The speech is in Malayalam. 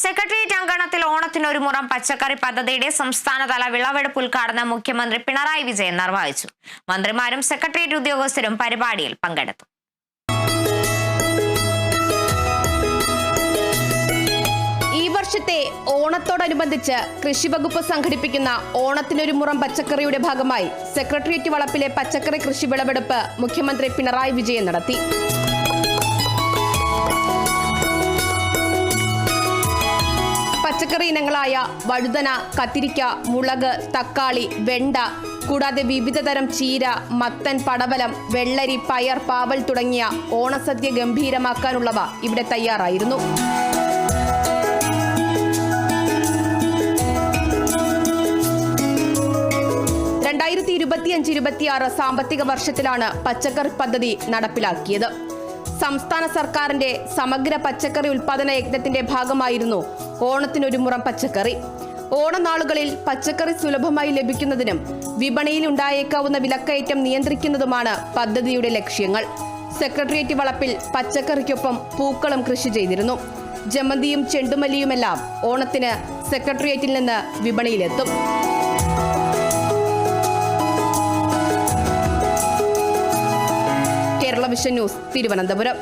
സെക്രട്ടേറിയറ്റ് അങ്കണത്തിൽ ഓണത്തിനൊരു മുറം പച്ചക്കറി പദ്ധതിയുടെ സംസ്ഥാനതല വിളവെടുപ്പ് ഉദ്ഘാടനം മുഖ്യമന്ത്രി പിണറായി വിജയൻ നിർവഹിച്ചു. മന്ത്രിമാരും സെക്രട്ടേറിയറ്റ് ഉദ്യോഗസ്ഥരും പരിപാടിയിൽ പങ്കെടുത്തു. ഈ വർഷത്തെ ഓണത്തോടനുബന്ധിച്ച് കൃഷിവകുപ്പ് സംഘടിപ്പിക്കുന്ന ഓണത്തിനൊരു മുറം പച്ചക്കറിയുടെ ഭാഗമായി സെക്രട്ടേറിയറ്റ് വളപ്പിലെ പച്ചക്കറി കൃഷി വിളവെടുപ്പ് മുഖ്യമന്ത്രി പിണറായി വിജയൻ നടത്തി. പച്ചക്കറി ഇനങ്ങളായ വഴുതന, കത്തിരിക്ക, മുളക്, തക്കാളി, വെണ്ട കൂടാതെ വിവിധതരം ചീര, മത്തൻ, പടവലം, വെള്ളരി, പയർ, പാവൽ തുടങ്ങിയ ഓണസദ്യ ഗംഭീരമാക്കാനുള്ളവ ഇവിടെ തയ്യാറായിരുന്നു. രണ്ടായിരത്തി 2025-26 സാമ്പത്തിക വർഷത്തിലാണ് പച്ചക്കറി പദ്ധതി നടപ്പിലാക്കിയത്. സംസ്ഥാന സർക്കാരിന്റെ സമഗ്ര പച്ചക്കറി ഉൽപാദന യജ്ഞത്തിന്റെ ഭാഗമായിരുന്നു ഓണത്തിനൊരു മുറം പച്ചക്കറി. ഓണനാളുകളിൽ പച്ചക്കറി സുലഭമായി ലഭിക്കുന്നതിനും വിപണിയിൽ ഉണ്ടായേക്കാവുന്ന വിലക്കയറ്റം നിയന്ത്രിക്കുന്നതുമാണ് പദ്ധതിയുടെ ലക്ഷ്യങ്ങൾ. സെക്രട്ടേറിയറ്റ് വളപ്പിൽ പച്ചക്കറിക്കൊപ്പം പൂക്കളും കൃഷി ചെയ്തിരുന്നു. ജമന്തിയും ചെണ്ടുമല്ലിയുമെല്ലാം ഓണത്തിന് സെക്രട്ടേറിയറ്റിൽ നിന്ന് വിപണിയിലെത്തും. Kerala vision news, Thiruvananthapuram.